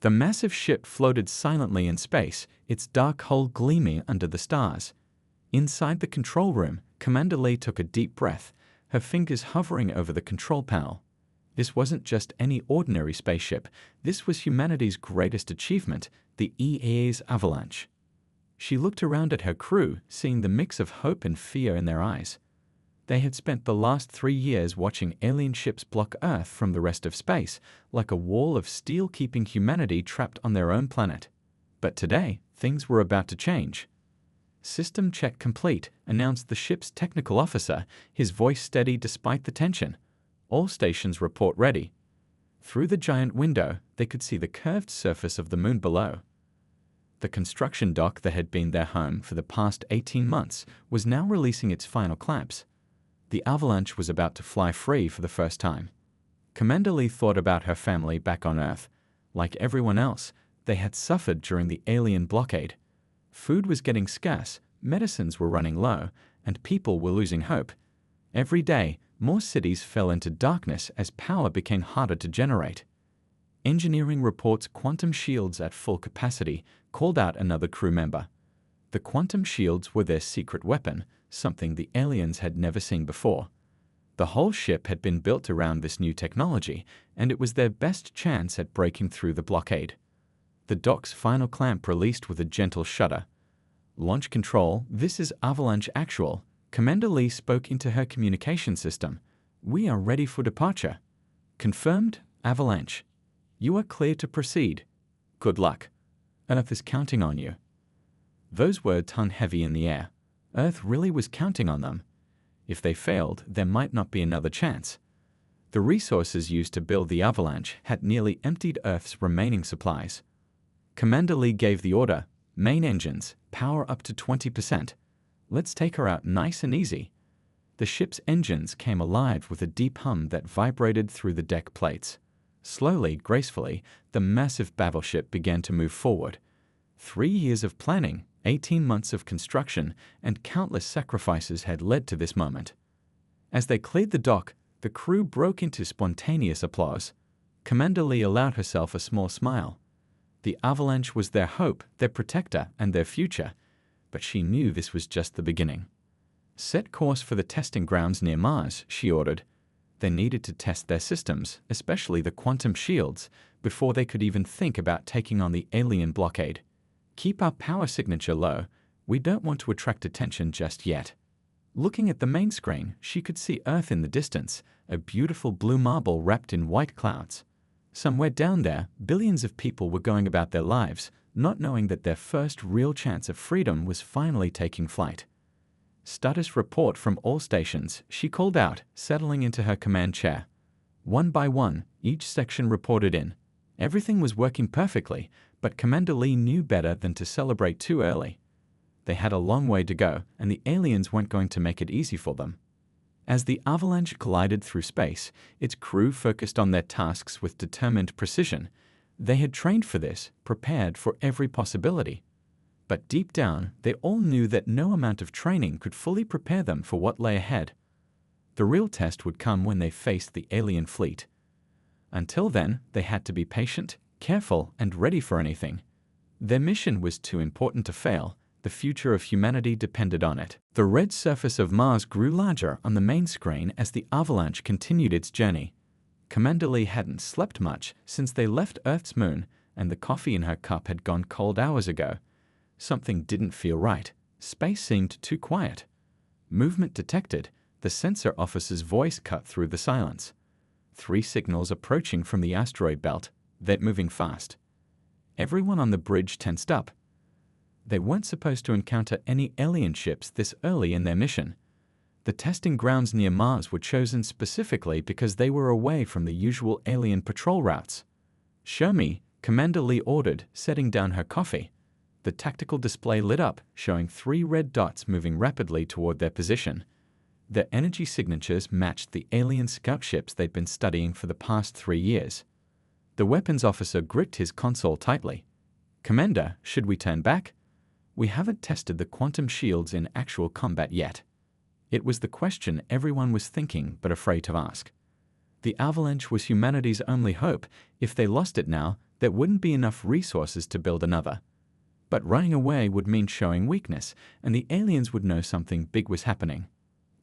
The massive ship floated silently in space, its dark hull gleaming under the stars. Inside the control room, Commander Lee took a deep breath, her fingers hovering over the control panel. This wasn't just any ordinary spaceship. This was humanity's greatest achievement, the EA's Avalanche. She looked around at her crew, seeing the mix of hope and fear in their eyes. They had spent the last 3 years watching alien ships block Earth from the rest of space, like a wall of steel keeping humanity trapped on their own planet. But today, things were about to change. "System check complete," announced the ship's technical officer, his voice steady despite the tension. "All stations report ready." Through the giant window, they could see the curved surface of the moon below. The construction dock that had been their home for the past 18 months was now releasing its final clamps. The Avalanche was about to fly free for the first time. Commander Lee thought about her family back on Earth. Like everyone else, they had suffered during the alien blockade. Food was getting scarce, medicines were running low, and people were losing hope. Every day, more cities fell into darkness as power became harder to generate. Engineering reports quantum shields at full capacity, called out another crew member. The quantum shields were their secret weapon, something the aliens had never seen before. The whole ship had been built around this new technology, and it was their best chance at breaking through the blockade. The dock's final clamp released with a gentle shudder. "Launch control, this is Avalanche Actual." Commander Lee spoke into her communication system. "We are ready for departure." "Confirmed, Avalanche. You are clear to proceed. Good luck. Earth is counting on you." Those words hung heavy in the air. Earth really was counting on them. If they failed, there might not be another chance. The resources used to build the Avalanche had nearly emptied Earth's remaining supplies. Commander Lee gave the order, "Main engines, power up to 20%. Let's take her out nice and easy." The ship's engines came alive with a deep hum that vibrated through the deck plates. Slowly, gracefully, the massive battleship began to move forward. 3 years of planning, 18 months of construction, and countless sacrifices had led to this moment. As they cleared the dock, the crew broke into spontaneous applause. Commander Lee allowed herself a small smile. The Avalanche was their hope, their protector, and their future, but she knew this was just the beginning. "Set course for the testing grounds near Mars," she ordered. They needed to test their systems, especially the quantum shields, before they could even think about taking on the alien blockade. "Keep our power signature low. We don't want to attract attention just yet." Looking at the main screen, she could see Earth in the distance, a beautiful blue marble wrapped in white clouds. Somewhere down there, billions of people were going about their lives, not knowing that their first real chance of freedom was finally taking flight. "Status report from all stations," she called out, settling into her command chair. One by one, each section reported in. Everything was working perfectly, but Commander Lee knew better than to celebrate too early. They had a long way to go, and the aliens weren't going to make it easy for them. As the Avalanche glided through space, its crew focused on their tasks with determined precision. They had trained for this, prepared for every possibility. But deep down, they all knew that no amount of training could fully prepare them for what lay ahead. The real test would come when they faced the alien fleet. Until then, they had to be patient, careful, and ready for anything. Their mission was too important to fail. The future of humanity depended on it. The red surface of Mars grew larger on the main screen as the Avalanche continued its journey. Commander Lee hadn't slept much since they left Earth's moon, and the coffee in her cup had gone cold hours ago. Something didn't feel right. Space seemed too quiet. Movement detected. The sensor officer's voice cut through the silence. 3 signals approaching from the asteroid belt. They're moving fast. Everyone on the bridge tensed up. They weren't supposed to encounter any alien ships this early in their mission. The testing grounds near Mars were chosen specifically because they were away from the usual alien patrol routes. "Show me," Commander Lee ordered, setting down her coffee. The tactical display lit up, showing 3 red dots moving rapidly toward their position. Their energy signatures matched the alien scout ships they'd been studying for the past 3 years. The weapons officer gripped his console tightly. "Commander, should we turn back? We haven't tested the quantum shields in actual combat yet." It was the question everyone was thinking but afraid to ask. The Avalanche was humanity's only hope. If they lost it now, there wouldn't be enough resources to build another. But running away would mean showing weakness, and the aliens would know something big was happening.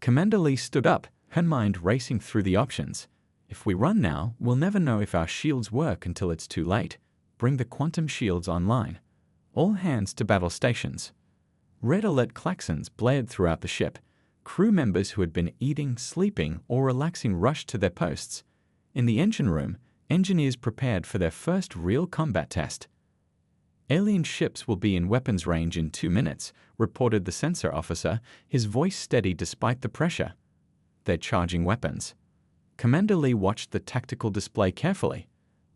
Commander Lee stood up, her mind racing through the options. If we run now, we'll never know if our shields work until it's too late. Bring the quantum shields online. All hands to battle stations. Red alert klaxons blared throughout the ship. Crew members who had been eating, sleeping, or relaxing rushed to their posts. In the engine room, engineers prepared for their first real combat test. Alien ships will be in weapons range in 2 minutes, reported the sensor officer, his voice steady despite the pressure. They're charging weapons. Commander Lee watched the tactical display carefully.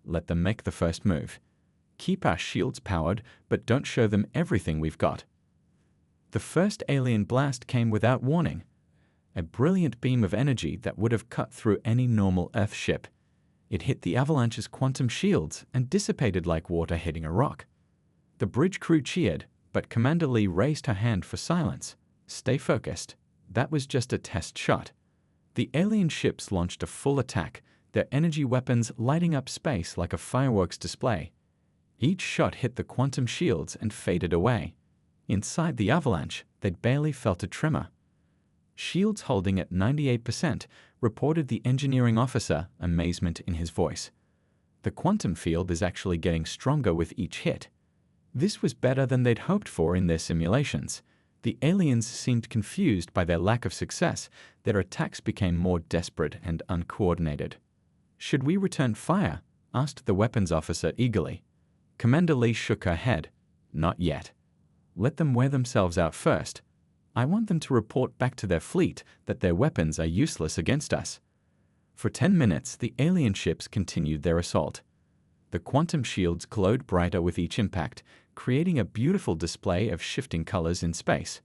Let them make the first move. Keep our shields powered, but don't show them everything we've got. The first alien blast came without warning. A brilliant beam of energy that would have cut through any normal Earth ship. It hit the Avalanche's quantum shields and dissipated like water hitting a rock. The bridge crew cheered, but Commander Lee raised her hand for silence. Stay focused. That was just a test shot. The alien ships launched a full attack, their energy weapons lighting up space like a fireworks display. Each shot hit the quantum shields and faded away. Inside the Avalanche, they'd barely felt a tremor. Shields holding at 98%, reported the engineering officer, amazement in his voice. The quantum field is actually getting stronger with each hit. This was better than they'd hoped for in their simulations. The aliens seemed confused by their lack of success. Their attacks became more desperate and uncoordinated. Should we return fire? Asked the weapons officer eagerly. Commander Lee shook her head. Not yet. Let them wear themselves out first. I want them to report back to their fleet that their weapons are useless against us. For 10 minutes, the alien ships continued their assault. The quantum shields glowed brighter with each impact, creating a beautiful display of shifting colors in space.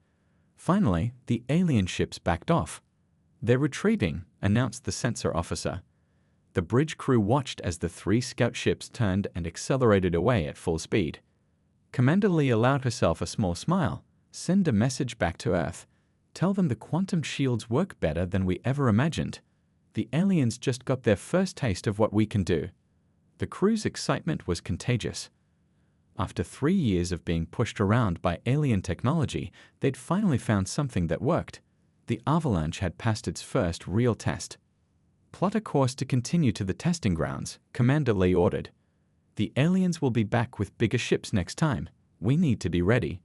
Finally, the alien ships backed off. They're retreating, announced the sensor officer. The bridge crew watched as the 3 scout ships turned and accelerated away at full speed. Commander Lee allowed herself a small smile. Send a message back to Earth. Tell them the quantum shields work better than we ever imagined. The aliens just got their first taste of what we can do. The crew's excitement was contagious. After 3 years of being pushed around by alien technology, they'd finally found something that worked. The Avalanche had passed its first real test. Plot a course to continue to the testing grounds, Commander Lee ordered. The aliens will be back with bigger ships next time. We need to be ready.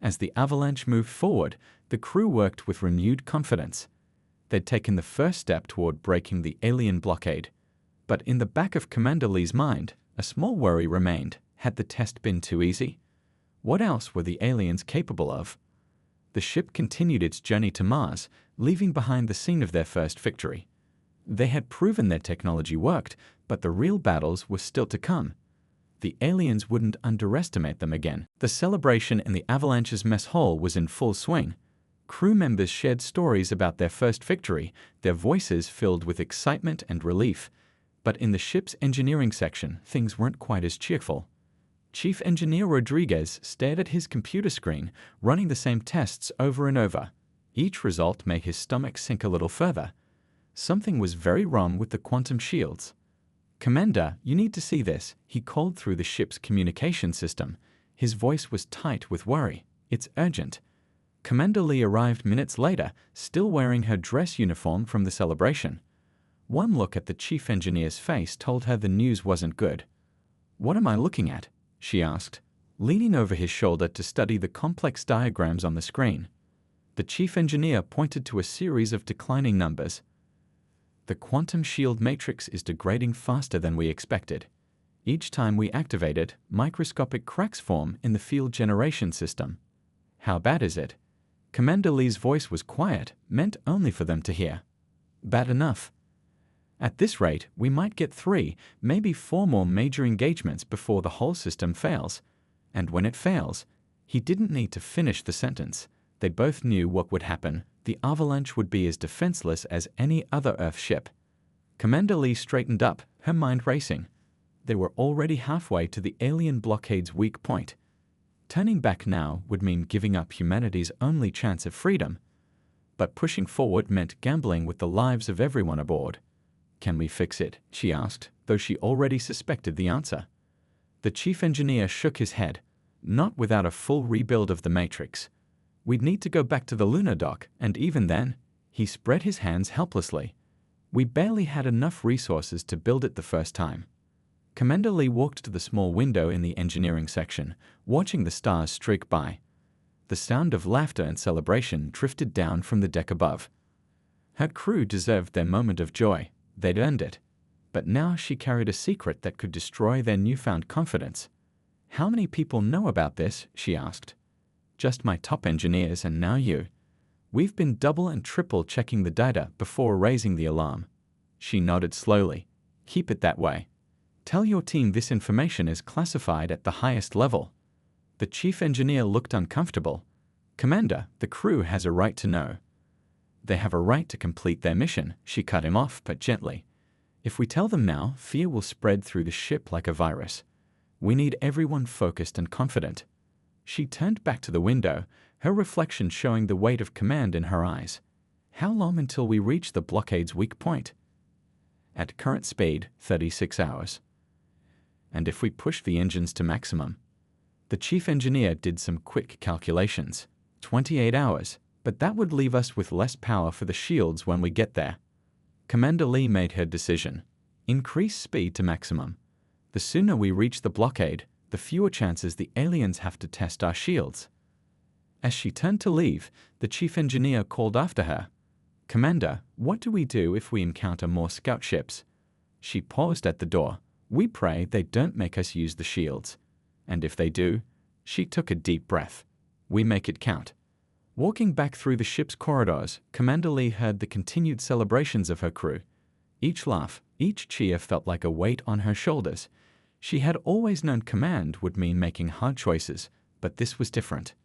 As the Avalanche moved forward, the crew worked with renewed confidence. They'd taken the first step toward breaking the alien blockade. But in the back of Commander Lee's mind, a small worry remained. Had the test been too easy? What else were the aliens capable of? The ship continued its journey to Mars, leaving behind the scene of their first victory. They had proven their technology worked, but the real battles were still to come. The aliens wouldn't underestimate them again. The celebration in the Avalanche's mess hall was in full swing. Crew members shared stories about their first victory, their voices filled with excitement and relief. But in the ship's engineering section, things weren't quite as cheerful. Chief Engineer Rodriguez stared at his computer screen, running the same tests over and over. Each result made his stomach sink a little further. Something was very wrong with the quantum shields. Commander, you need to see this, he called through the ship's communication system. His voice was tight with worry. It's urgent. Commander Lee arrived minutes later, still wearing her dress uniform from the celebration. One look at the chief engineer's face told her the news wasn't good. What am I looking at? She asked, leaning over his shoulder to study the complex diagrams on the screen. The chief engineer pointed to a series of declining numbers. The quantum shield matrix is degrading faster than we expected. Each time we activate it, microscopic cracks form in the field generation system. How bad is it? Commander Lee's voice was quiet, meant only for them to hear. Bad enough. At this rate, we might get 3, maybe 4 more major engagements before the whole system fails. And when it fails, he didn't need to finish the sentence. They both knew what would happen. The Avalanche would be as defenseless as any other Earth ship. Commander Lee straightened up, her mind racing. They were already halfway to the alien blockade's weak point. Turning back now would mean giving up humanity's only chance of freedom. But pushing forward meant gambling with the lives of everyone aboard. Can we fix it? She asked, though she already suspected the answer. The chief engineer shook his head. Not without a full rebuild of the Matrix. We'd need to go back to the lunar dock, and even then, he spread his hands helplessly. We barely had enough resources to build it the first time. Commander Lee walked to the small window in the engineering section, watching the stars streak by. The sound of laughter and celebration drifted down from the deck above. Her crew deserved their moment of joy. They'd earned it. But now she carried a secret that could destroy their newfound confidence. "How many people know about this?" she asked. "Just my top engineers and now you. We've been double and triple checking the data before raising the alarm." She nodded slowly. "Keep it that way. Tell your team this information is classified at the highest level." The chief engineer looked uncomfortable. "Commander, the crew has a right to know." "They have a right to complete their mission," she cut him off, but gently. "If we tell them now, fear will spread through the ship like a virus. We need everyone focused and confident." She turned back to the window, her reflection showing the weight of command in her eyes. "How long until we reach the blockade's weak point?" "At current speed, 36 hours. And if we push the engines to maximum?" The chief engineer did some quick calculations. 28 hours, but that would leave us with less power for the shields when we get there. Commander Lee made her decision. "Increase speed to maximum. The sooner we reach the blockade, the fewer chances the aliens have to test our shields." As she turned to leave, the chief engineer called after her. "Commander, what do we do if we encounter more scout ships?" She paused at the door. "We pray they don't make us use the shields. And if they do," she took a deep breath, "we make it count." Walking back through the ship's corridors, Commander Lee heard the continued celebrations of her crew. Each laugh, each cheer felt like a weight on her shoulders. She had always known command would mean making hard choices, but this was different.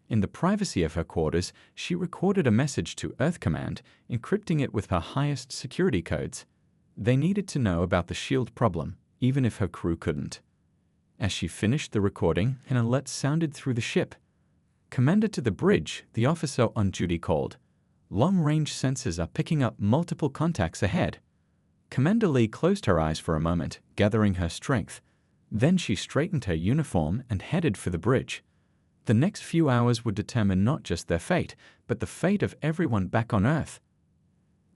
In the privacy of her quarters, she recorded a message to Earth Command, encrypting it with her highest security codes. They needed to know about the shield problem, even if her crew couldn't. As she finished the recording, an alert sounded through the ship. "Commander to the bridge," the officer on duty called. "Long-range sensors are picking up multiple contacts ahead." Commander Lee closed her eyes for a moment, gathering her strength. Then she straightened her uniform and headed for the bridge. The next few hours would determine not just their fate, but the fate of everyone back on Earth.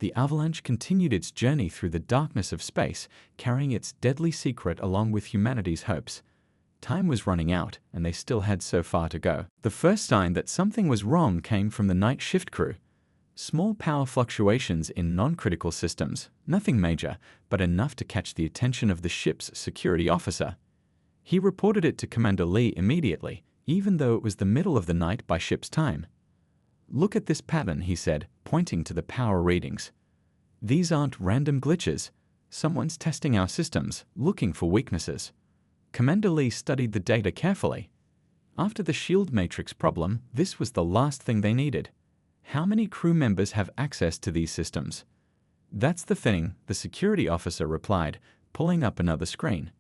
The Avalanche continued its journey through the darkness of space, carrying its deadly secret along with humanity's hopes. Time was running out, and they still had so far to go. The first sign that something was wrong came from the night shift crew. Small power fluctuations in non-critical systems, nothing major, but enough to catch the attention of the ship's security officer. He reported it to Commander Lee immediately, even though it was the middle of the night by ship's time. "Look at this pattern," he said, pointing to the power readings. "These aren't random glitches. Someone's testing our systems, looking for weaknesses." Commander Lee studied the data carefully. After the shield matrix problem, this was the last thing they needed. How many crew members have access to these systems? "That's the thing," the security officer replied, pulling up another screen.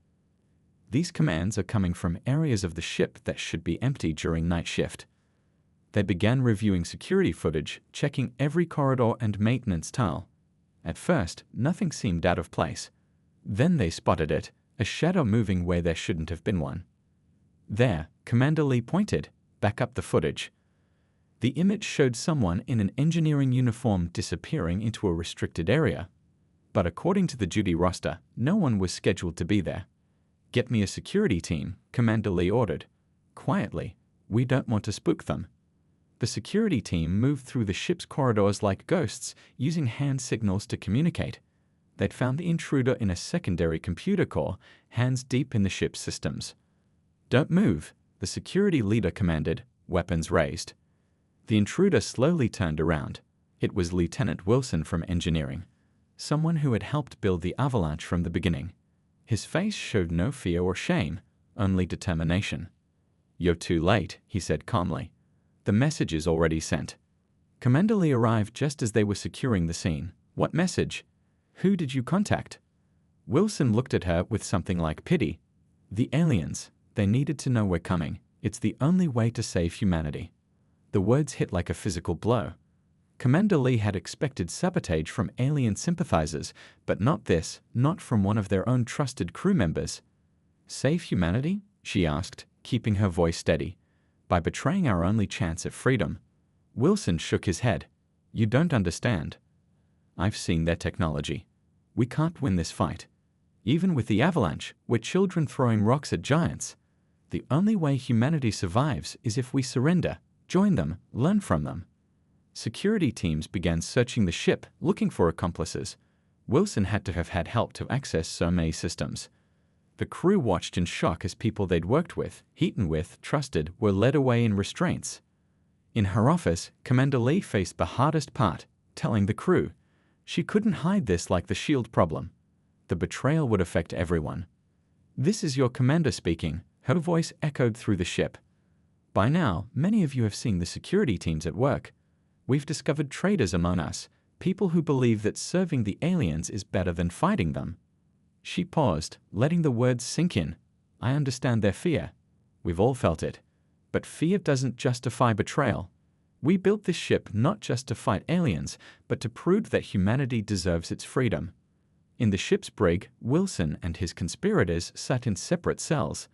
"These commands are coming from areas of the ship that should be empty during night shift." They began reviewing security footage, checking every corridor and maintenance tile. At first, nothing seemed out of place. Then they spotted it, a shadow moving where there shouldn't have been one. "There," Commander Lee pointed. "Back up the footage." The image showed someone in an engineering uniform disappearing into a restricted area. But according to the duty roster, no one was scheduled to be there. "Get me a security team," Commander Lee ordered. "Quietly. We don't want to spook them." The security team moved through the ship's corridors like ghosts, using hand signals to communicate. They'd found the intruder in a secondary computer core, hands deep in the ship's systems. "Don't move," the security leader commanded, weapons raised. The intruder slowly turned around. It was Lieutenant Wilson from engineering, someone who had helped build the Avalanche from the beginning. His face showed no fear or shame, only determination. "You're too late," he said calmly. "The message is already sent." Commander Lee arrived just as they were securing the scene. "What message? Who did you contact?" Wilson looked at her with something like pity. "The aliens. They needed to know we're coming. It's the only way to save humanity." The words hit like a physical blow. Commander Lee had expected sabotage from alien sympathizers, but not this, not from one of their own trusted crew members. Save humanity? She asked, keeping her voice steady. By betraying our only chance at freedom. Wilson shook his head. You don't understand. I've seen their technology. We can't win this fight. Even with the Avalanche, we're children throwing rocks at giants. The only way humanity survives is if we surrender, join them, learn from them. Security teams began searching the ship, looking for accomplices. Wilson had to have had help to access so many systems. The crew watched in shock as people they'd worked with, eaten with, trusted, were led away in restraints. In her office, Commander Lee faced the hardest part, telling the crew. She couldn't hide this like the shield problem. The betrayal would affect everyone. This is your commander speaking. Her voice echoed through the ship. By now, many of you have seen the security teams at work. We've discovered traitors among us, people who believe that serving the aliens is better than fighting them. She paused, letting the words sink in. I understand their fear. We've all felt it. But fear doesn't justify betrayal. We built this ship not just to fight aliens, but to prove that humanity deserves its freedom. In the ship's brig, Wilson and his conspirators sat in separate cells.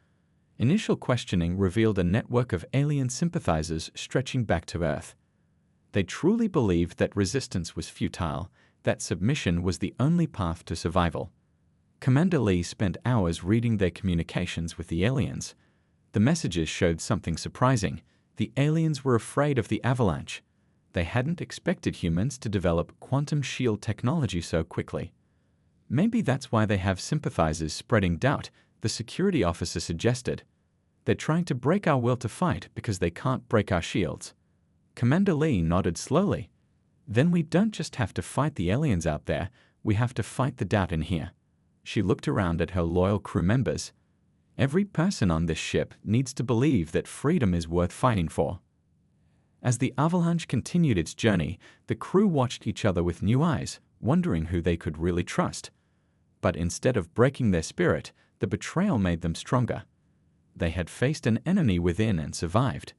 Initial questioning revealed a network of alien sympathizers stretching back to Earth. They truly believed that resistance was futile, that submission was the only path to survival. Commander Lee spent hours reading their communications with the aliens. The messages showed something surprising. The aliens were afraid of the Avalanche. They hadn't expected humans to develop quantum shield technology so quickly. Maybe that's why they have sympathizers spreading doubt, the security officer suggested. They're trying to break our will to fight because they can't break our shields. Commander Lee nodded slowly. Then we don't just have to fight the aliens out there, we have to fight the doubt in here. She looked around at her loyal crew members. Every person on this ship needs to believe that freedom is worth fighting for. As the Avalanche continued its journey, the crew watched each other with new eyes, wondering who they could really trust. But instead of breaking their spirit, the betrayal made them stronger. They had faced an enemy within and survived.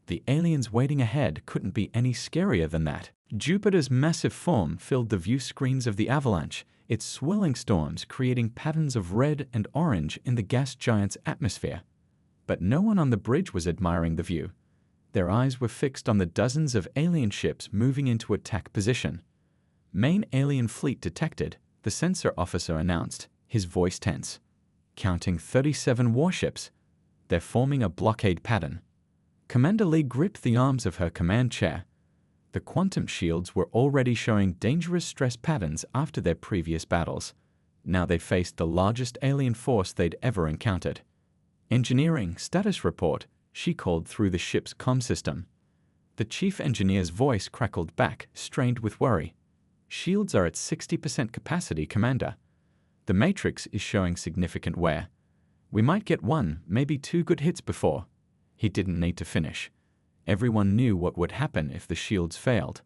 The aliens waiting ahead couldn't be any scarier than that. Jupiter's massive form filled the view screens of the Avalanche, its swirling storms creating patterns of red and orange in the gas giant's atmosphere. But no one on the bridge was admiring the view. Their eyes were fixed on the dozens of alien ships moving into attack position. Main alien fleet detected, the sensor officer announced, his voice tense. Counting 37 warships. They're forming a blockade pattern. Commander Lee gripped the arms of her command chair. The quantum shields were already showing dangerous stress patterns after their previous battles. Now they faced the largest alien force they'd ever encountered. Engineering status report, she called through the ship's comm system. The chief engineer's voice crackled back, strained with worry. Shields are at 60% capacity, Commander. The matrix is showing significant wear. We might get one, maybe two good hits before. He didn't need to finish. Everyone knew what would happen if the shields failed.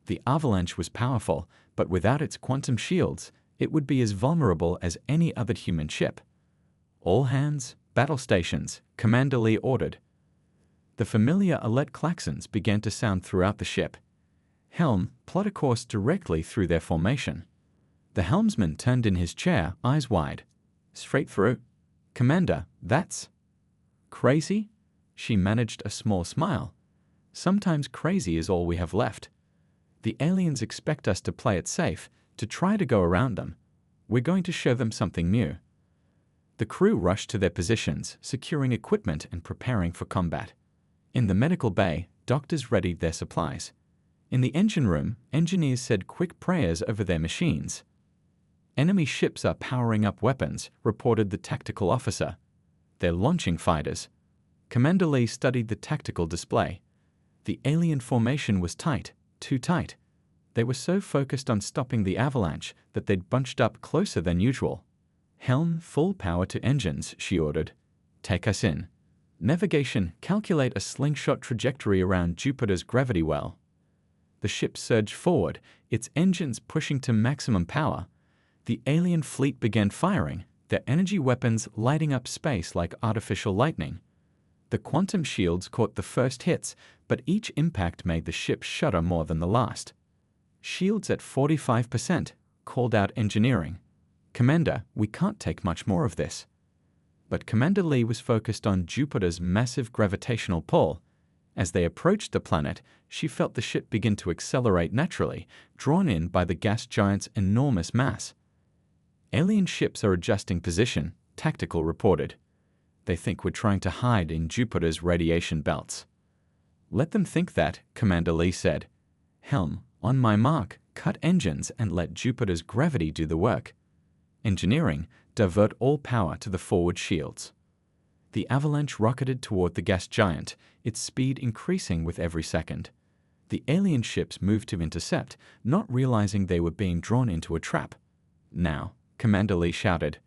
The Avalanche was powerful, but without its quantum shields, it would be as vulnerable as any other human ship. All hands, battle stations, Commander Lee ordered. The familiar alert klaxons began to sound throughout the ship. Helm, plot a course directly through their formation. The helmsman turned in his chair, eyes wide. Straight through. Commander, that's crazy? She managed a small smile. Sometimes crazy is all we have left. The aliens expect us to play it safe, to try to go around them. We're going to show them something new. The crew rushed to their positions, securing equipment and preparing for combat. In the medical bay, doctors readied their supplies. In the engine room, engineers said quick prayers over their machines. Enemy ships are powering up weapons, reported the tactical officer. They're launching fighters. Commander Lee studied the tactical display. The alien formation was tight, too tight. They were so focused on stopping the Avalanche that they'd bunched up closer than usual. Helm, full power to engines, she ordered. Take us in. Navigation, calculate a slingshot trajectory around Jupiter's gravity well. The ship surged forward, its engines pushing to maximum power. The alien fleet began firing, their energy weapons lighting up space like artificial lightning. The quantum shields caught the first hits, but each impact made the ship shudder more than the last. Shields at 45%, called out engineering. Commander, we can't take much more of this. But Commander Lee was focused on Jupiter's massive gravitational pull. As they approached the planet, she felt the ship begin to accelerate naturally, drawn in by the gas giant's enormous mass. Alien ships are adjusting position, Tactical reported. They think we're trying to hide in Jupiter's radiation belts. Let them think that, Commander Lee said. Helm, on my mark, cut engines and let Jupiter's gravity do the work. Engineering, divert all power to the forward shields. The Avalanche rocketed toward the gas giant, its speed increasing with every second. The alien ships moved to intercept, not realizing they were being drawn into a trap. Now, Commander Lee shouted.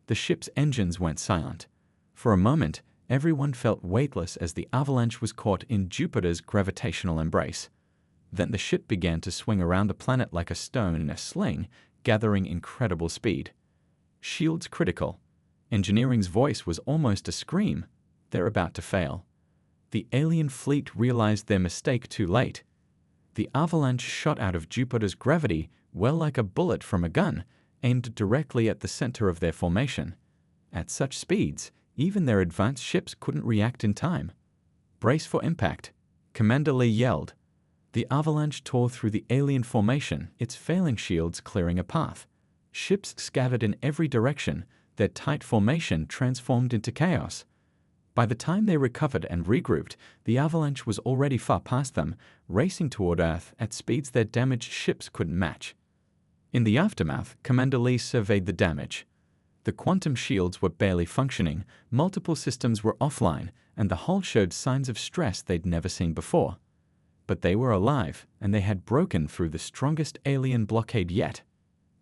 The ship's engines went silent. For a moment, everyone felt weightless as the Avalanche was caught in Jupiter's gravitational embrace. Then the ship began to swing around the planet like a stone in a sling, gathering incredible speed. Shields critical. Engineering's voice was almost a scream. They're about to fail. The alien fleet realized their mistake too late. The Avalanche shot out of Jupiter's gravity, well like a bullet from a gun, aimed directly at the center of their formation. At such speeds, even their advanced ships couldn't react in time. Brace for impact, Commander Lee yelled. The Avalanche tore through the alien formation, its failing shields clearing a path. Ships scattered in every direction, their tight formation transformed into chaos. By the time they recovered and regrouped, the Avalanche was already far past them, racing toward Earth at speeds their damaged ships couldn't match. In the aftermath, Commander Lee surveyed the damage. The quantum shields were barely functioning, multiple systems were offline, and the hull showed signs of stress they'd never seen before. But they were alive, and they had broken through the strongest alien blockade yet.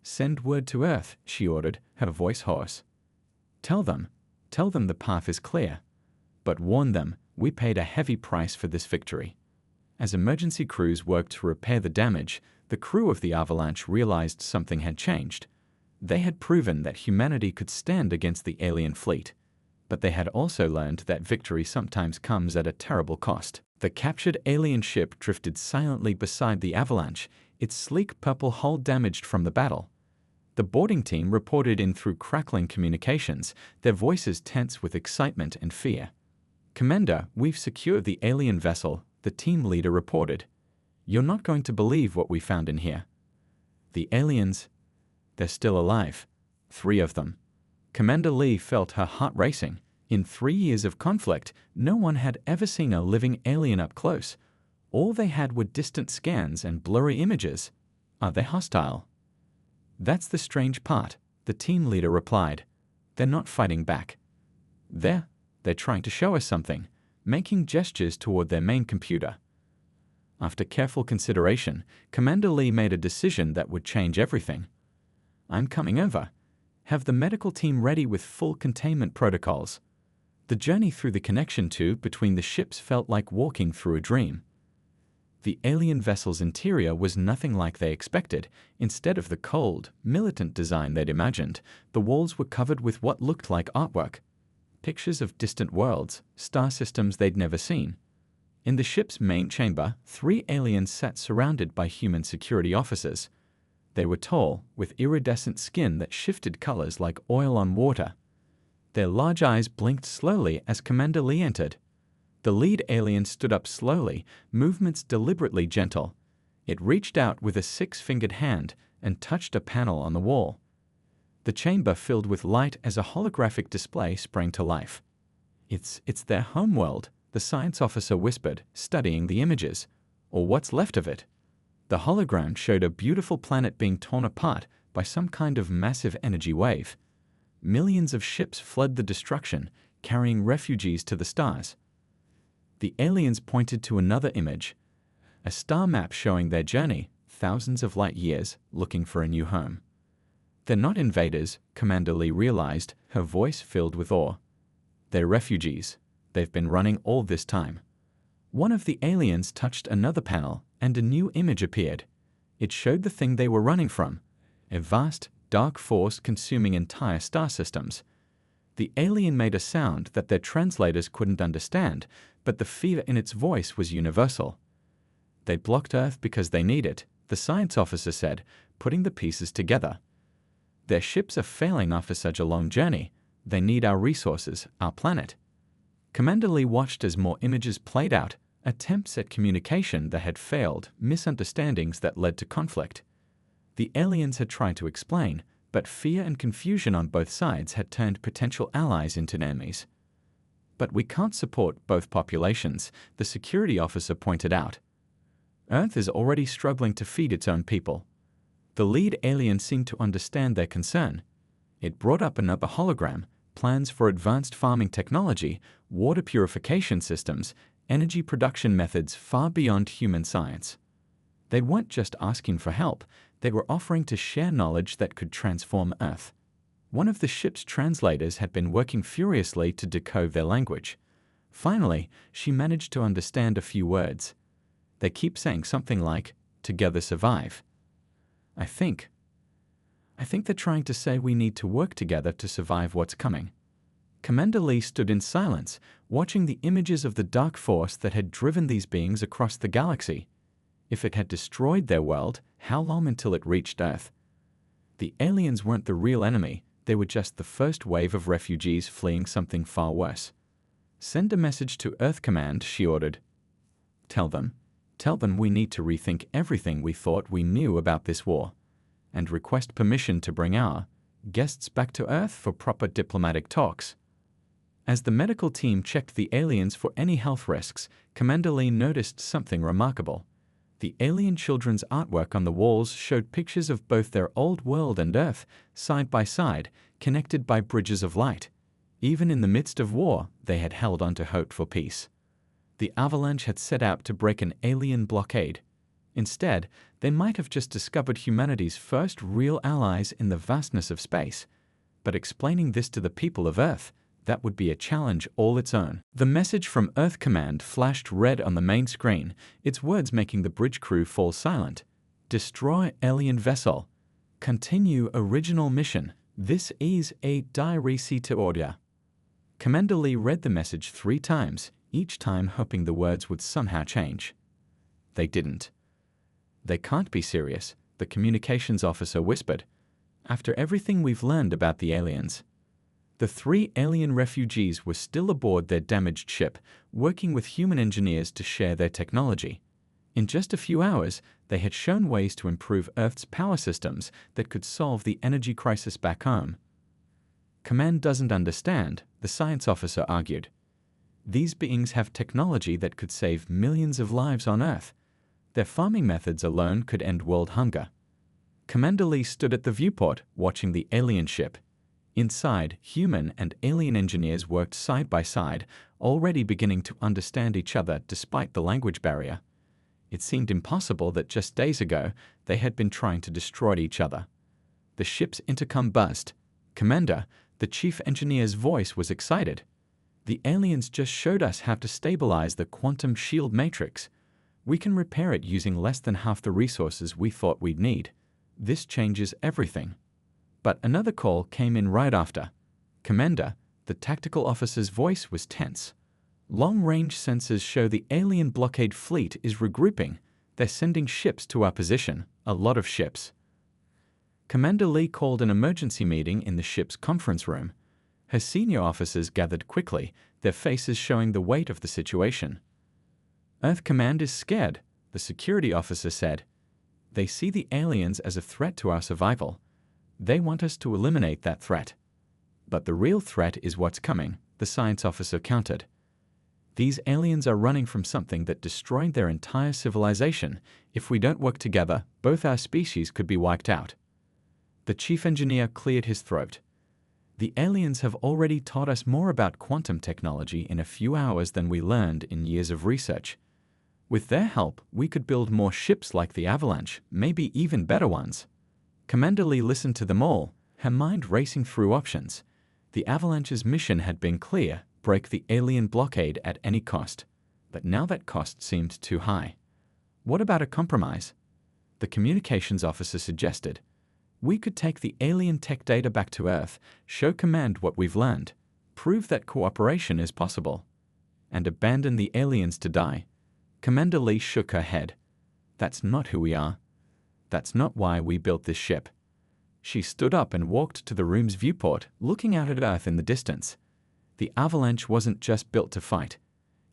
Send word to Earth, she ordered, her voice hoarse. Tell them the path is clear. But warn them, we paid a heavy price for this victory. As emergency crews worked to repair the damage, the crew of the Avalanche realized something had changed. They had proven that humanity could stand against the alien fleet. But they had also learned that victory sometimes comes at a terrible cost. The captured alien ship drifted silently beside the Avalanche, its sleek purple hull damaged from the battle. The boarding team reported in through crackling communications, their voices tense with excitement and fear. Commander, we've secured the alien vessel, the team leader reported. You're not going to believe what we found in here. The aliens, they're still alive. 3 of them. Commander Lee felt her heart racing. In 3 years of conflict, no one had ever seen a living alien up close. All they had were distant scans and blurry images. Are they hostile? That's the strange part, the team leader replied. They're not fighting back. They're trying to show us something, making gestures toward their main computer. After careful consideration, Commander Lee made a decision that would change everything. I'm coming over. Have the medical team ready with full containment protocols. The journey through the connection tube between the ships felt like walking through a dream. The alien vessel's interior was nothing like they expected. Instead of the cold, militant design they'd imagined, the walls were covered with what looked like artwork. Pictures of distant worlds, star systems they'd never seen. In the ship's main chamber, 3 aliens sat surrounded by human security officers. They were tall, with iridescent skin that shifted colors like oil on water. Their large eyes blinked slowly as Commander Lee entered. The lead alien stood up slowly, movements deliberately gentle. It reached out with a 6-fingered hand and touched a panel on the wall. The chamber filled with light as a holographic display sprang to life. It's their homeworld, the science officer whispered, studying the images. Or what's left of it. The hologram showed a beautiful planet being torn apart by some kind of massive energy wave. Millions of ships fled the destruction, carrying refugees to the stars. The aliens pointed to another image, a star map showing their journey, thousands of light years, looking for a new home. They're not invaders, Commander Lee realized, her voice filled with awe. They're refugees. They've been running all this time. One of the aliens touched another panel, and a new image appeared. It showed the thing they were running from, a vast, dark force consuming entire star systems. The alien made a sound that their translators couldn't understand, but the fear in its voice was universal. They blocked Earth because they need it, the science officer said, putting the pieces together. Their ships are failing after such a long journey. They need our resources, our planet. Commander Lee watched as more images played out, attempts at communication that had failed, misunderstandings that led to conflict. The aliens had tried to explain, but fear and confusion on both sides had turned potential allies into enemies. But we can't support both populations, the security officer pointed out. Earth is already struggling to feed its own people. The lead alien seemed to understand their concern. It brought up another hologram, plans for advanced farming technology, water purification systems, energy production methods far beyond human science. They weren't just asking for help, they were offering to share knowledge that could transform Earth. One of the ship's translators had been working furiously to decode their language. Finally, she managed to understand a few words. They keep saying something like, "Together survive." I think they're trying to say we need to work together to survive what's coming. Commander Lee stood in silence, watching the images of the dark force that had driven these beings across the galaxy. If it had destroyed their world, how long until it reached Earth? The aliens weren't the real enemy, they were just the first wave of refugees fleeing something far worse. Send a message to Earth Command, she ordered. Tell them we need to rethink everything we thought we knew about this war, and request permission to bring our guests back to Earth for proper diplomatic talks. As the medical team checked the aliens for any health risks, Commander Lee noticed something remarkable. The alien children's artwork on the walls showed pictures of both their old world and Earth, side by side, connected by bridges of light. Even in the midst of war, they had held on to hope for peace. The Avalanche had set out to break an alien blockade. Instead, they might have just discovered humanity's first real allies in the vastness of space. But explaining this to the people of Earth, that would be a challenge all its own. The message from Earth Command flashed red on the main screen, its words making the bridge crew fall silent. Destroy alien vessel. Continue original mission. This is a diary to order. Commander Lee read the message 3 times, each time hoping the words would somehow change. They didn't. They can't be serious, the communications officer whispered. After everything we've learned about the aliens. The 3 alien refugees were still aboard their damaged ship, working with human engineers to share their technology. In just a few hours, they had shown ways to improve Earth's power systems that could solve the energy crisis back home. Command doesn't understand, the science officer argued. These beings have technology that could save millions of lives on Earth. Their farming methods alone could end world hunger. Commander Lee stood at the viewport, watching the alien ship. Inside, human and alien engineers worked side by side, already beginning to understand each other despite the language barrier. It seemed impossible that just days ago they had been trying to destroy each other. The ship's intercom buzzed. Commander, the chief engineer's voice was excited. The aliens just showed us how to stabilize the quantum shield matrix. We can repair it using less than half the resources we thought we'd need. This changes everything. But another call came in right after. Commander, the tactical officer's voice was tense. Long-range sensors show the alien blockade fleet is regrouping. They're sending ships to our position, a lot of ships. Commander Lee called an emergency meeting in the ship's conference room. Her senior officers gathered quickly, their faces showing the weight of the situation. Earth Command is scared, the security officer said. They see the aliens as a threat to our survival. They want us to eliminate that threat. But the real threat is what's coming, the science officer countered. These aliens are running from something that destroyed their entire civilization. If we don't work together, both our species could be wiped out. The chief engineer cleared his throat. The aliens have already taught us more about quantum technology in a few hours than we learned in years of research. With their help, we could build more ships like the Avalanche, maybe even better ones. Commander Lee listened to them all, her mind racing through options. The Avalanche's mission had been clear, break the alien blockade at any cost. But now that cost seemed too high. What about a compromise? The communications officer suggested. We could take the alien tech data back to Earth, show Command what we've learned, prove that cooperation is possible, and abandon the aliens to die. Commander Lee shook her head. That's not who we are. That's not why we built this ship. She stood up and walked to the room's viewport, looking out at Earth in the distance. The Avalanche wasn't just built to fight.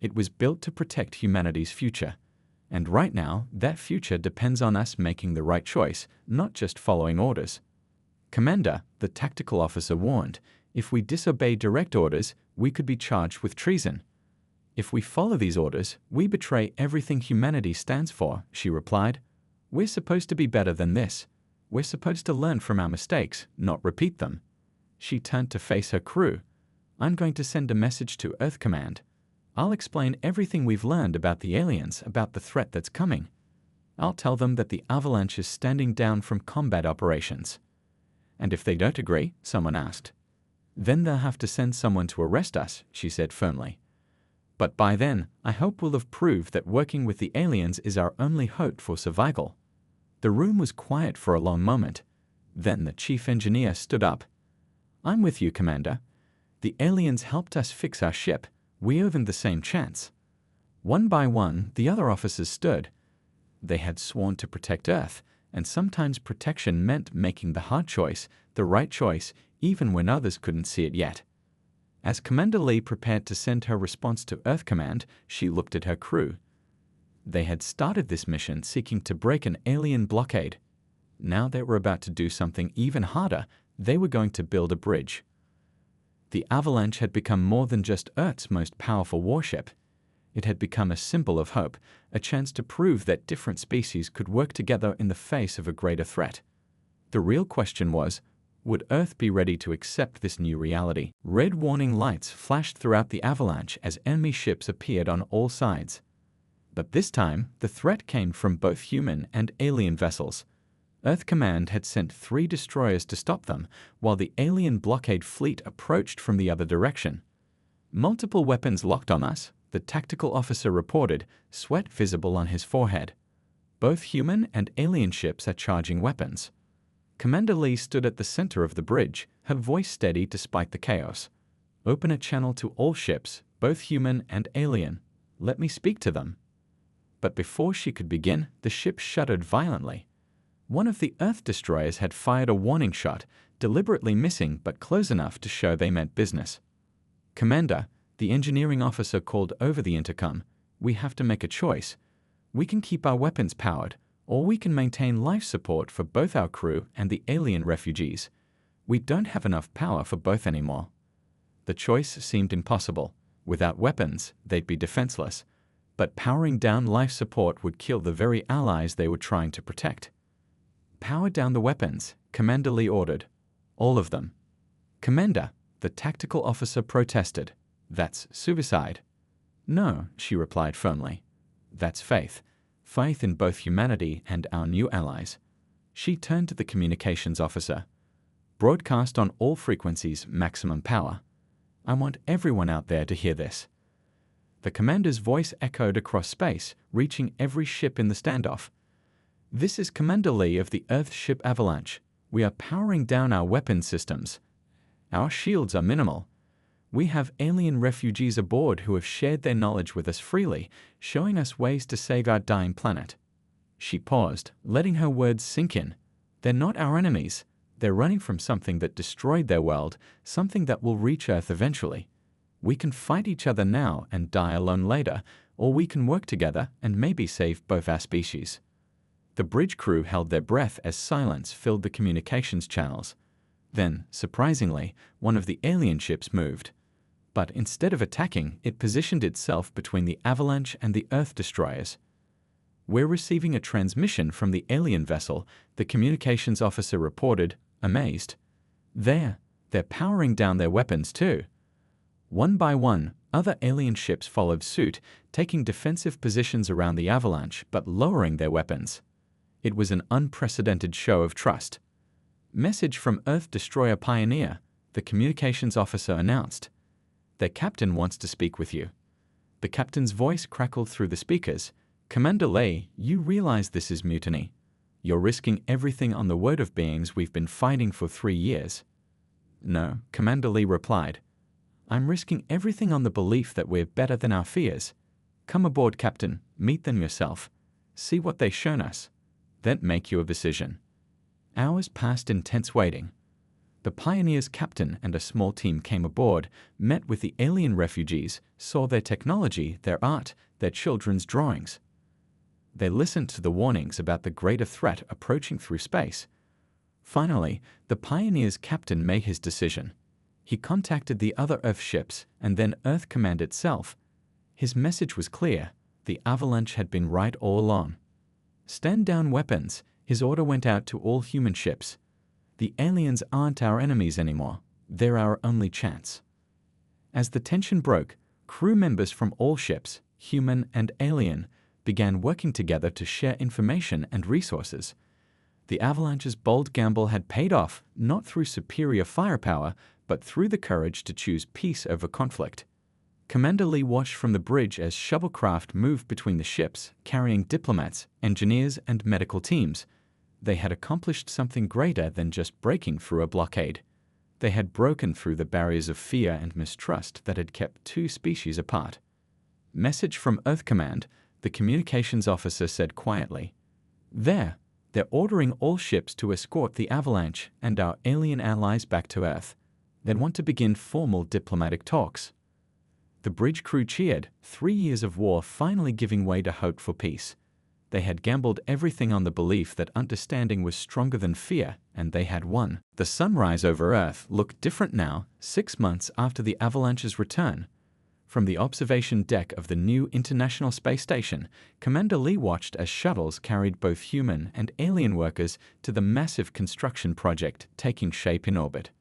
It was built to protect humanity's future. And right now, that future depends on us making the right choice, not just following orders. Commander, the tactical officer warned, if we disobey direct orders, we could be charged with treason. If we follow these orders, we betray everything humanity stands for, she replied. We're supposed to be better than this. We're supposed to learn from our mistakes, not repeat them. She turned to face her crew. I'm going to send a message to Earth Command. I'll explain everything we've learned about the aliens, about the threat that's coming. I'll tell them that the Avalanche is standing down from combat operations. And if they don't agree, someone asked. Then they'll have to send someone to arrest us, she said firmly. But by then, I hope we'll have proved that working with the aliens is our only hope for survival. The room was quiet for a long moment. Then the chief engineer stood up. I'm with you, Commander. The aliens helped us fix our ship. We owe them the same chance. One by one, the other officers stood. They had sworn to protect Earth, and sometimes protection meant making the hard choice, the right choice, even when others couldn't see it yet. As Commander Lee prepared to send her response to Earth Command, she looked at her crew. They had started this mission seeking to break an alien blockade. Now they were about to do something even harder. They were going to build a bridge. The Avalanche had become more than just Earth's most powerful warship. It had become a symbol of hope, a chance to prove that different species could work together in the face of a greater threat. The real question was, would Earth be ready to accept this new reality? Red warning lights flashed throughout the Avalanche as enemy ships appeared on all sides. But this time, the threat came from both human and alien vessels. Earth Command had sent 3 destroyers to stop them, while the alien blockade fleet approached from the other direction. Multiple weapons locked on us, the tactical officer reported, sweat visible on his forehead. Both human and alien ships are charging weapons. Commander Lee stood at the center of the bridge, her voice steady despite the chaos. Open a channel to all ships, both human and alien. Let me speak to them. But before she could begin, the ship shuddered violently. One of the Earth destroyers had fired a warning shot, deliberately missing but close enough to show they meant business. Commander, the engineering officer called over the intercom, we have to make a choice. We can keep our weapons powered, or we can maintain life support for both our crew and the alien refugees. We don't have enough power for both anymore. The choice seemed impossible. Without weapons, they'd be defenseless. But powering down life support would kill the very allies they were trying to protect. Power down the weapons, Commander Lee ordered. All of them. Commander, the tactical officer protested. That's suicide. No, she replied firmly. That's faith. Faith in both humanity and our new allies. She turned to the communications officer. Broadcast on all frequencies, maximum power. I want everyone out there to hear this. The commander's voice echoed across space, reaching every ship in the standoff. This is Commander Lee of the Earth ship Avalanche. We are powering down our weapon systems. Our shields are minimal. We have alien refugees aboard who have shared their knowledge with us freely, showing us ways to save our dying planet. She paused, letting her words sink in. They're not our enemies. They're running from something that destroyed their world, something that will reach Earth eventually. We can fight each other now and die alone later, or we can work together and maybe save both our species. The bridge crew held their breath as silence filled the communications channels. Then, surprisingly, one of the alien ships moved. But instead of attacking, it positioned itself between the Avalanche and the Earth destroyers. We're receiving a transmission from the alien vessel, the communications officer reported, amazed. They're powering down their weapons too. One by one, other alien ships followed suit, taking defensive positions around the Avalanche but lowering their weapons. It was an unprecedented show of trust. Message from Earth Destroyer Pioneer, the communications officer announced. Their captain wants to speak with you. The captain's voice crackled through the speakers. Commander Lee, you realize this is mutiny. You're risking everything on the word of beings we've been fighting for 3 years. No, Commander Lee replied. I'm risking everything on the belief that we're better than our fears. Come aboard, Captain. Meet them yourself. See what they've shown us. Then make your decision. Hours passed in tense waiting. The Pioneer's captain and a small team came aboard, met with the alien refugees, saw their technology, their art, their children's drawings. They listened to the warnings about the greater threat approaching through space. Finally, the Pioneer's captain made his decision. He contacted the other Earth ships and then Earth Command itself. His message was clear. The Avalanche had been right all along. Stand down weapons. His order went out to all human ships. The aliens aren't our enemies anymore. They're our only chance. As the tension broke, crew members from all ships, human and alien, began working together to share information and resources. The Avalanche's bold gamble had paid off, not through superior firepower, but through the courage to choose peace over conflict. Commander Lee watched from the bridge as shuttlecraft moved between the ships, carrying diplomats, engineers, and medical teams. They had accomplished something greater than just breaking through a blockade. They had broken through the barriers of fear and mistrust that had kept two species apart. Message from Earth Command, the communications officer said quietly. They're ordering all ships to escort the Avalanche and our alien allies back to Earth. They want to begin formal diplomatic talks. The bridge crew cheered, 3 years of war finally giving way to hope for peace. They had gambled everything on the belief that understanding was stronger than fear, and they had won. The sunrise over Earth looked different now, 6 months after the Avalanche's return. From the observation deck of the new International Space Station, Commander Lee watched as shuttles carried both human and alien workers to the massive construction project taking shape in orbit.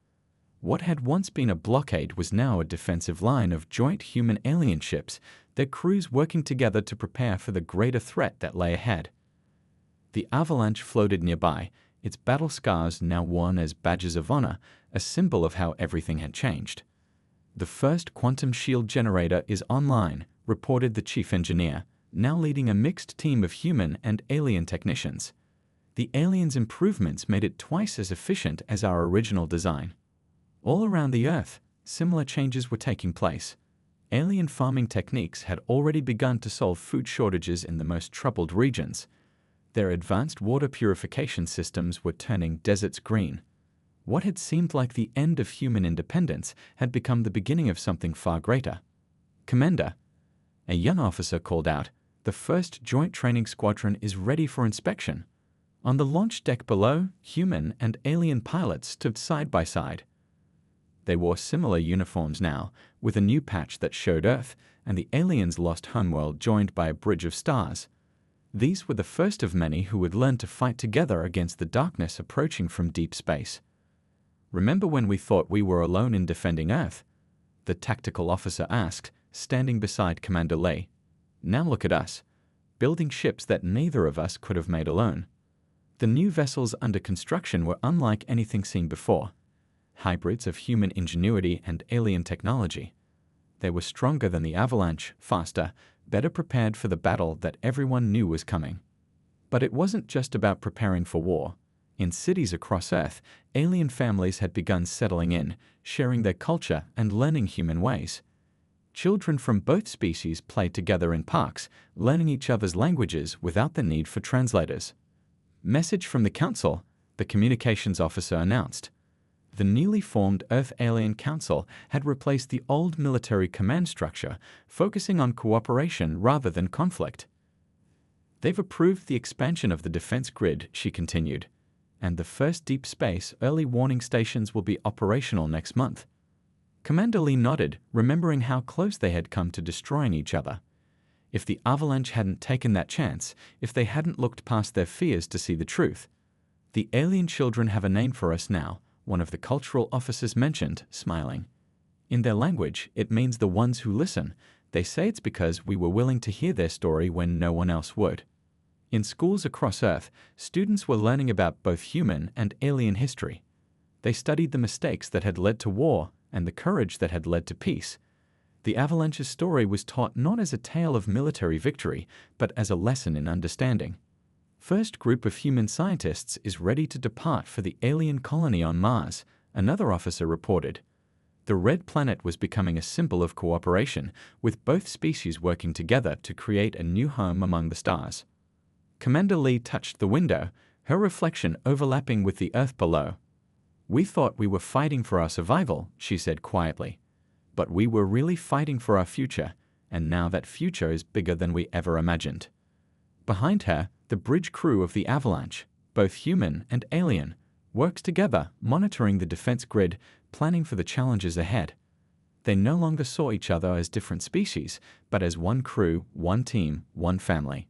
What had once been a blockade was now a defensive line of joint human-alien ships, their crews working together to prepare for the greater threat that lay ahead. The Avalanche floated nearby, its battle scars now worn as badges of honor, a symbol of how everything had changed. The first quantum shield generator is online, reported the chief engineer, now leading a mixed team of human and alien technicians. The aliens' improvements made it twice as efficient as our original design. All around the Earth, similar changes were taking place. Alien farming techniques had already begun to solve food shortages in the most troubled regions. Their advanced water purification systems were turning deserts green. What had seemed like the end of human independence had become the beginning of something far greater. Commander, a young officer called out, the first Joint Training Squadron is ready for inspection. On the launch deck below, human and alien pilots stood side by side. They wore similar uniforms now, with a new patch that showed Earth and the aliens' lost homeworld joined by a bridge of stars. These were the first of many who would learn to fight together against the darkness approaching from deep space. Remember when we thought we were alone in defending Earth? The tactical officer asked, standing beside Commander Lee. Now look at us, building ships that neither of us could have made alone. The new vessels under construction were unlike anything seen before. Hybrids of human ingenuity and alien technology. They were stronger than the Avalanche, faster, better prepared for the battle that everyone knew was coming. But it wasn't just about preparing for war. In cities across Earth, alien families had begun settling in, sharing their culture and learning human ways. Children from both species played together in parks, learning each other's languages without the need for translators. Message from the Council, the communications officer announced. The newly formed Earth Alien Council had replaced the old military command structure, focusing on cooperation rather than conflict. They've approved the expansion of the defense grid, she continued, and the first deep space early warning stations will be operational next month. Commander Lee nodded, remembering how close they had come to destroying each other. If the Avalanche hadn't taken that chance, if they hadn't looked past their fears to see the truth. The alien children have a name for us now, one of the cultural officers mentioned, smiling. In their language, it means the ones who listen. They say it's because we were willing to hear their story when no one else would. In schools across Earth, students were learning about both human and alien history. They studied the mistakes that had led to war and the courage that had led to peace. The Avalanche's story was taught not as a tale of military victory, but as a lesson in understanding. First group of human scientists is ready to depart for the alien colony on Mars, another officer reported. The red planet was becoming a symbol of cooperation, with both species working together to create a new home among the stars. Commander Lee touched the window, her reflection overlapping with the earth below. "We thought we were fighting for our survival," she said quietly. "But we were really fighting for our future, and now that future is bigger than we ever imagined." Behind her, the bridge crew of the Avalanche, both human and alien, works together, monitoring the defense grid, planning for the challenges ahead. They no longer saw each other as different species, but as one crew, one team, one family.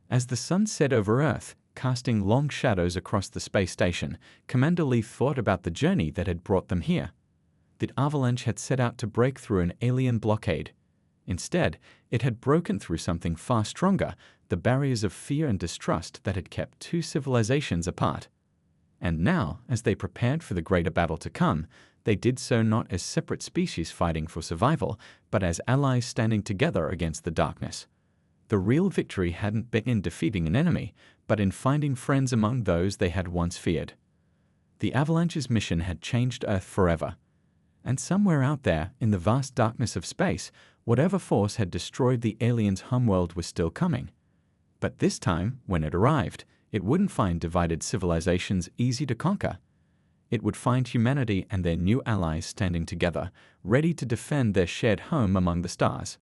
As the sun set over Earth, casting long shadows across the space station, Commander Lee thought about the journey that had brought them here. The Avalanche had set out to break through an alien blockade. Instead, it had broken through something far stronger, the barriers of fear and distrust that had kept two civilizations apart. And now, as they prepared for the greater battle to come, they did so not as separate species fighting for survival, but as allies standing together against the darkness. The real victory hadn't been in defeating an enemy, but in finding friends among those they had once feared. The Avalanche's mission had changed Earth forever. And somewhere out there, in the vast darkness of space, whatever force had destroyed the aliens' homeworld was still coming. But this time, when it arrived, it wouldn't find divided civilizations easy to conquer. It would find humanity and their new allies standing together, ready to defend their shared home among the stars.